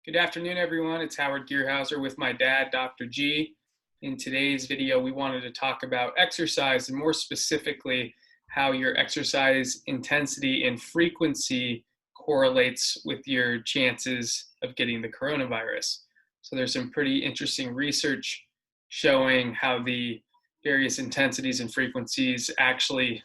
Good afternoon, everyone. It's Howard Gearhauser with my dad, Dr. G. In today's video, we wanted to talk about exercise and more specifically, how your exercise intensity and frequency correlates with your chances of getting the coronavirus. So there's some pretty interesting research showing how the various intensities and frequencies actually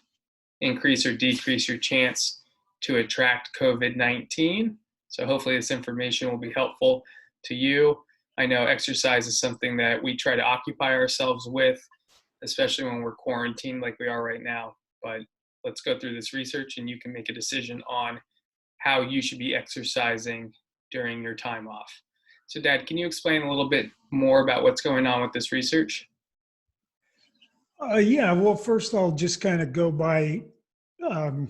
increase or decrease your chance to attract COVID-19. So hopefully this information will be helpful to you. I know exercise is something that we try to occupy ourselves with, especially when we're quarantined like we are right now. But let's go through this research and you can make a decision on how you should be exercising during your time off. So Dad, can you explain a little bit more about what's going on with this research? Yeah, well, first I'll just kind of go by um,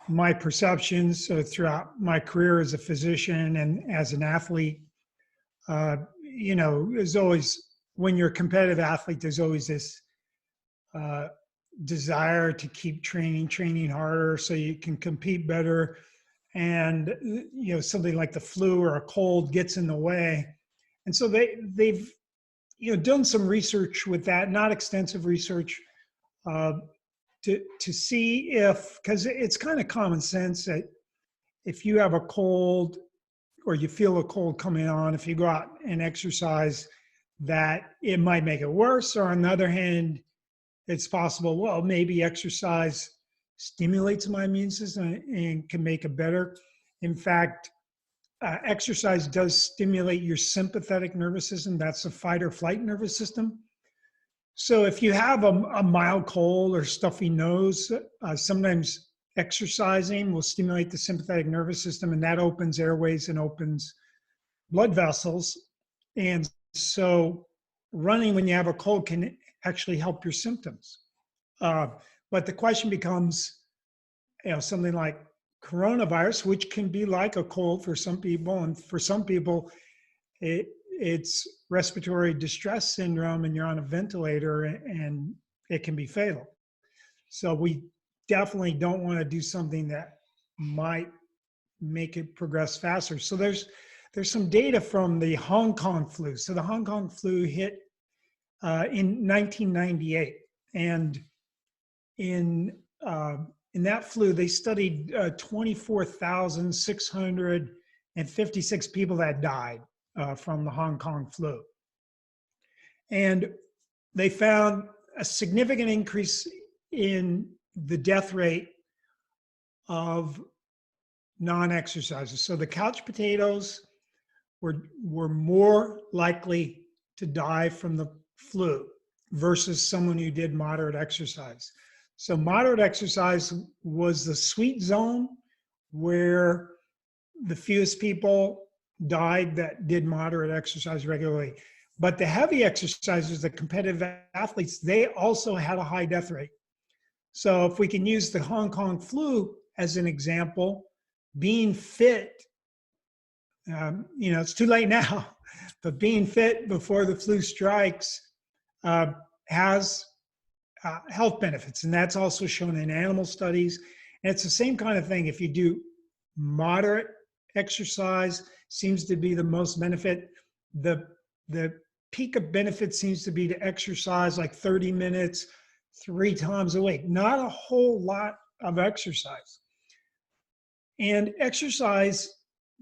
my perceptions throughout my career as a physician and as an athlete. There's always, when you're a competitive athlete, there's always this uh, desire to keep training harder so you can compete better. And, something like the flu or a cold gets in the way. And so they've done some research with that, not extensive research, uh, to see if, because it's kind of common sense that if you have a cold or you feel a cold coming on, if you go out and exercise, that it might make it worse. Or on the other hand, it's possible, well, maybe exercise stimulates my immune system and can make it better. In fact, exercise does stimulate your sympathetic nervous system. That's the fight or flight nervous system. So if you have a mild cold or stuffy nose, sometimes exercising will stimulate the sympathetic nervous system, and that opens airways and opens blood vessels. And so running when you have a cold can actually help your symptoms. But the question becomes, something like coronavirus, which can be like a cold for some people, and for some people, it's respiratory distress syndrome and you're on a ventilator and it can be fatal. So we definitely don't want to do something that might make it progress faster. So there's some data from the Hong Kong flu. So the Hong Kong flu hit in 1998, and in that flu, they studied 24,656 people that died from the Hong Kong flu. And they found a significant increase in the death rate of non-exercisers. So the couch potatoes were more likely to die from the flu versus someone who did moderate exercise. So moderate exercise was the sweet zone where the fewest people died that did moderate exercise regularly. But the heavy exercisers, the competitive athletes, they also had a high death rate. So if we can use the Hong Kong flu as an example, being fit, it's too late now, but being fit before the flu strikes has health benefits. And that's also shown in animal studies. And it's the same kind of thing. If you do moderate exercise, seems to be the most benefit. The peak of benefit seems to be to exercise like 30 minutes, 3 times a week. Not a whole lot of exercise. And exercise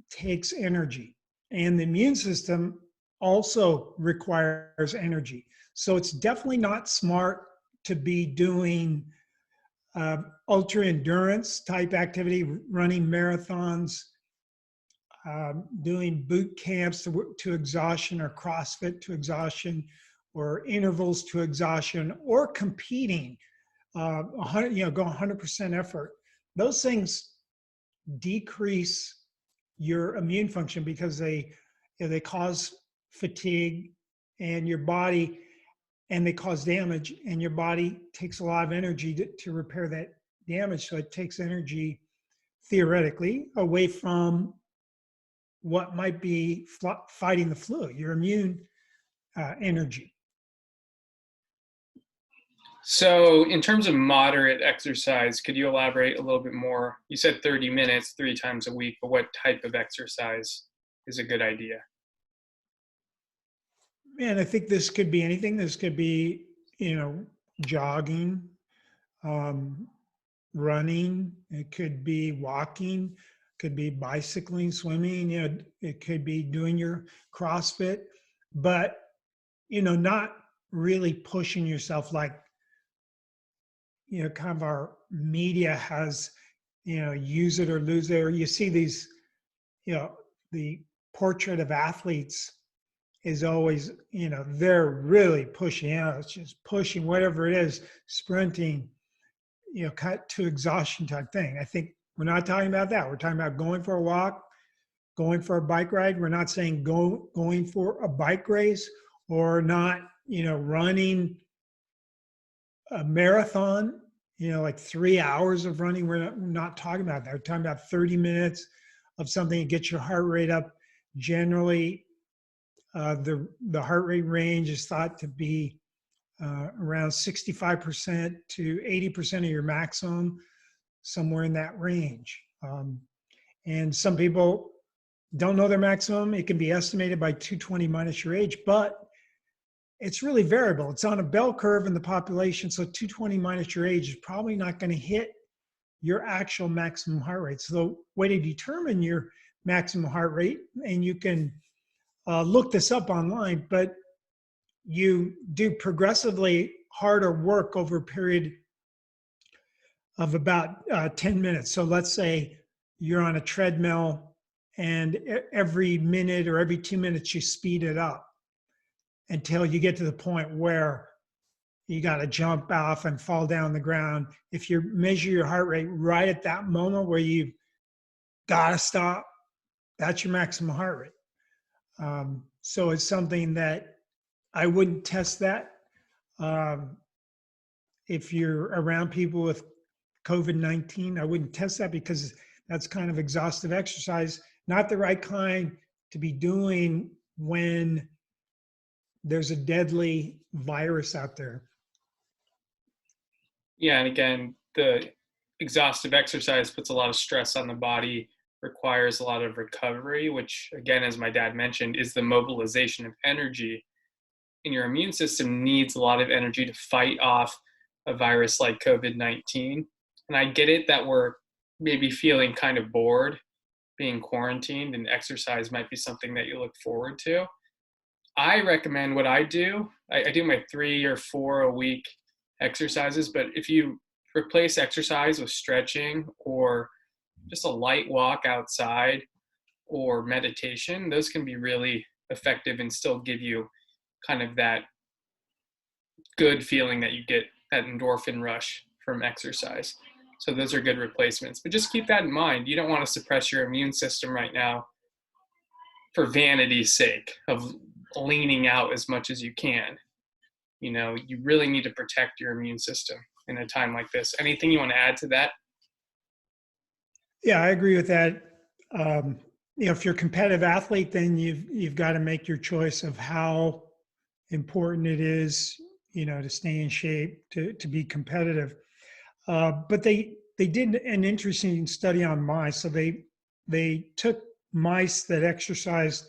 takes energy. And the immune system also requires energy. So it's definitely not smart to be doing ultra endurance type activity, running marathons, doing boot camps to exhaustion, or CrossFit to exhaustion, or intervals to exhaustion, or competing, go 100% effort. Those things decrease your immune function because they cause fatigue and your body, and they cause damage, and your body takes a lot of energy to repair that damage. So it takes energy, theoretically, away from what might be fighting the flu, your immune energy. So in terms of moderate exercise, could you elaborate a little bit more? You said 30 minutes, 3 times a week, but what type of exercise is a good idea? And I think this could be anything. This could be, jogging, um, running. It could be walking. Could be bicycling, swimming. It could be doing your CrossFit, but not really pushing yourself like kind of our media has, use it or lose it. Or you see these, the portrait of athletes is always, they're really pushing out. It's just pushing whatever it is, sprinting, cut to exhaustion type thing. I think we're not talking about that. We're talking about going for a walk, going for a bike ride. We're not saying going for a bike race or not, running a marathon, like 3 hours of running. We're not talking about that. We're talking about 30 minutes of something that gets your heart rate up. Generally, the heart rate range is thought to be around 65% to 80% of your maximum, somewhere in that range. And some people don't know their maximum. It can be estimated by 220 minus your age, but it's really variable. It's on a bell curve in the population. So 220 minus your age is probably not going to hit your actual maximum heart rate. So the way to determine your maximum heart rate, and you can look this up online, but you do progressively harder work over a period of about 10 minutes. So let's say you're on a treadmill and every minute or every 2 minutes you speed it up until you get to the point where you got to jump off and fall down the ground. If you measure your heart rate right at that moment where you got to stop, that's your maximum heart rate. So it's something that I wouldn't test that. Um, if you're around people with COVID-19, I wouldn't test that because that's kind of exhaustive exercise, not the right kind to be doing when there's a deadly virus out there. Yeah, and again, the exhaustive exercise puts a lot of stress on the body, requires a lot of recovery, which, again, as my dad mentioned, is the mobilization of energy. And your immune system needs a lot of energy to fight off a virus like COVID-19. And I get it that we're maybe feeling kind of bored being quarantined, and exercise might be something that you look forward to. I recommend what I do. I do my 3 or 4 a week exercises, but if you replace exercise with stretching or just a light walk outside or meditation, those can be really effective and still give you kind of that good feeling that you get, that endorphin rush from exercise. So those are good replacements. But just keep that in mind. You don't want to suppress your immune system right now for vanity's sake of leaning out as much as you can. You really need to protect your immune system in a time like this. Anything you want to add to that? Yeah, I agree with that. If you're a competitive athlete, then you've got to make your choice of how important it is, to stay in shape, to be competitive. But they did an interesting study on mice. So they took mice that exercised,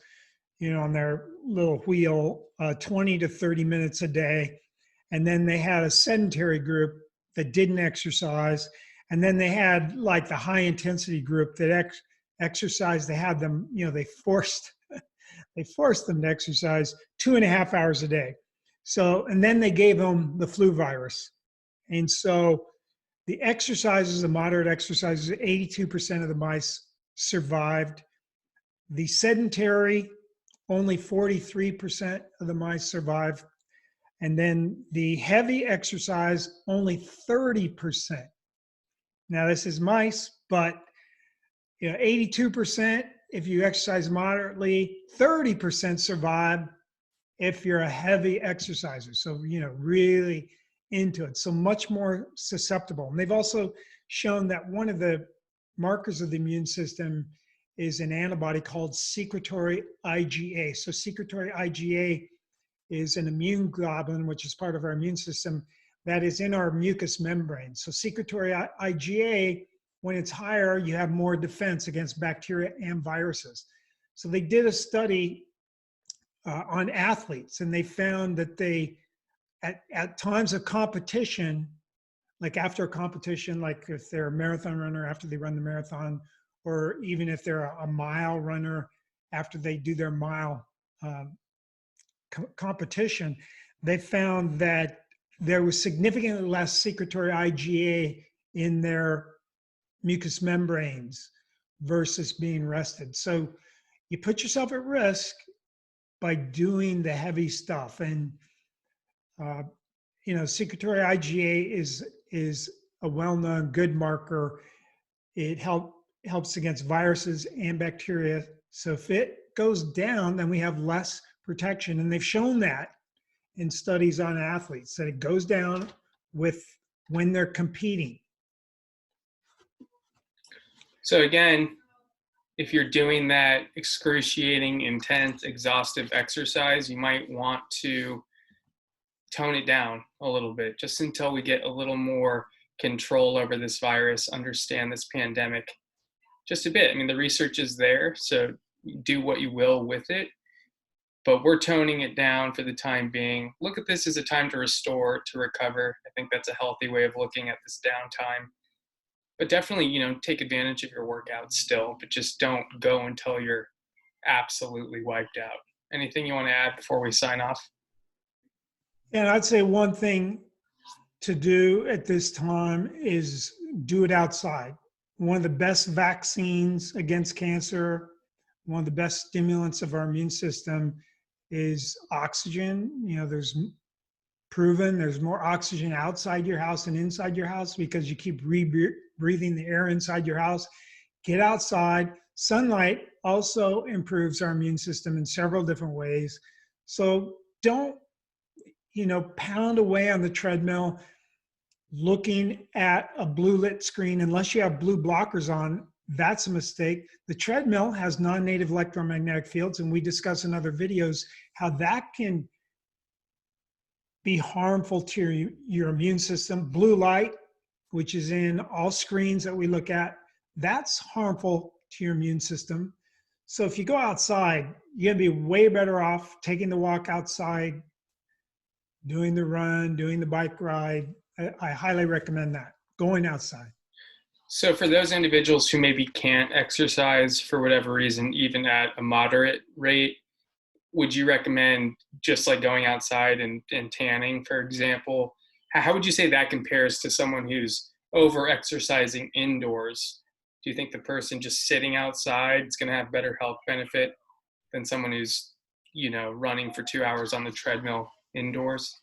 on their little wheel, 20 to 30 minutes a day. And then they had a sedentary group that didn't exercise. And then they had like the high intensity group that exercised. They had them, they forced them to exercise 2.5 hours a day. So, and then they gave them the flu virus. And so the exercises, the moderate exercises, 82% of the mice survived. The sedentary, only 43% of the mice survived. And then the heavy exercise, only 30%. Now this is mice, but 82% if you exercise moderately, 30% survive if you're a heavy exerciser. So, really into it. So much more susceptible. And they've also shown that one of the markers of the immune system is an antibody called secretory IgA. So secretory IgA is an immune globulin, which is part of our immune system, that is in our mucous membrane. So secretory IgA, when it's higher, you have more defense against bacteria and viruses. So they did a study on athletes, and they found that they, at times of competition, like after a competition, like if they're a marathon runner after they run the marathon, or even if they're a mile runner after they do their mile competition, they found that there was significantly less secretory IgA in their mucous membranes versus being rested. So you put yourself at risk by doing the heavy stuff. And secretory IgA is a well-known good marker. It helps against viruses and bacteria. So if it goes down, then we have less protection. And they've shown that in studies on athletes, that it goes down when they're competing. So again, if you're doing that excruciating, intense, exhaustive exercise, you might want to tone it down a little bit, just until we get a little more control over this virus, understand this pandemic just a bit. I mean, the research is there, so do what you will with it, but we're toning it down for the time being. Look at this as a time to restore, to recover. I think that's a healthy way of looking at this downtime. But definitely, take advantage of your workouts still, but just don't go until you're absolutely wiped out. Anything you want to add before we sign off? And I'd say one thing to do at this time is do it outside. One of the best vaccines against cancer, one of the best stimulants of our immune system is oxygen. There's proven there's more oxygen outside your house than inside your house because you keep breathing the air inside your house. Get outside. Sunlight also improves our immune system in several different ways. So don't, pound away on the treadmill looking at a blue lit screen unless you have blue blockers on. That's a mistake. The treadmill has non-native electromagnetic fields, and we discuss in other videos how that can be harmful to your immune system. Blue light, which is in all screens that we look at, that's harmful to your immune system. So if you go outside, you're gonna be way better off taking the walk outside, doing the run, doing the bike ride. I highly recommend that, going outside. So for those individuals who maybe can't exercise for whatever reason, even at a moderate rate, would you recommend just like going outside and tanning, for example? How would you say that compares to someone who's over exercising indoors? Do you think the person just sitting outside is going to have better health benefit than someone who's, running for 2 hours on the treadmill indoors?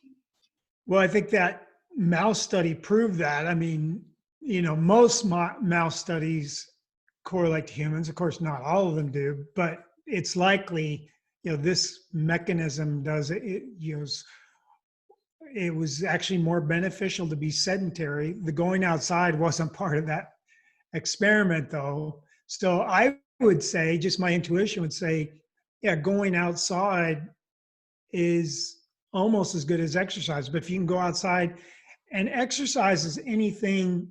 Well, I think that mouse study proved that. I mean, most mouse studies correlate to humans. Of course, not all of them do, but it's likely, this mechanism does it. It was actually more beneficial to be sedentary. The going outside wasn't part of that experiment, though. So I would say, just my intuition would say, yeah, going outside is almost as good as exercise. But if you can go outside, and exercise is anything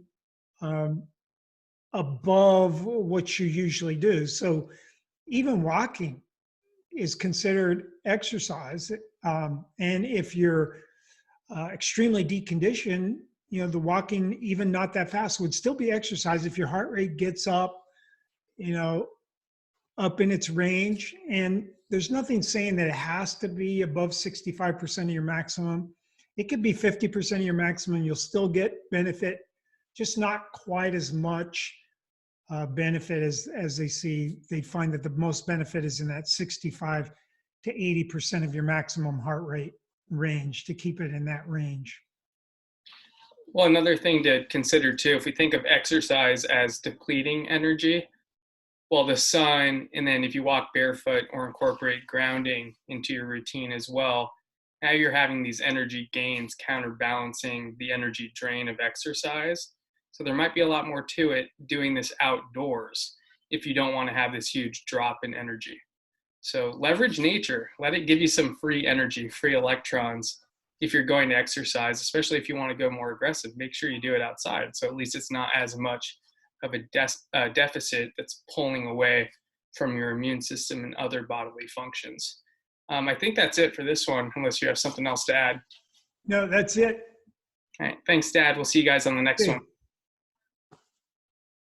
above what you usually do. So even walking is considered exercise. And if you're extremely deconditioned, the walking, even not that fast, would still be exercise if your heart rate gets up, up in its range. And there's nothing saying that it has to be above 65% of your maximum. It could be 50% of your maximum. You'll still get benefit, just not quite as much benefit as they see. They find that the most benefit is in that 65 to 80% of your maximum heart rate range, to keep it in that range. Well, another thing to consider too, if we think of exercise as depleting energy, well, the sun, and then if you walk barefoot or incorporate grounding into your routine as well, now you're having these energy gains counterbalancing the energy drain of exercise. So there might be a lot more to it doing this outdoors if you don't want to have this huge drop in energy. So leverage nature, let it give you some free energy, free electrons. If you're going to exercise, especially if you want to go more aggressive, make sure you do it outside. So at least it's not as much of a deficit that's pulling away from your immune system and other bodily functions. I think that's it for this one, unless you have something else to add. No, that's it. All right. Thanks, Dad. We'll see you guys on the next one. Okay.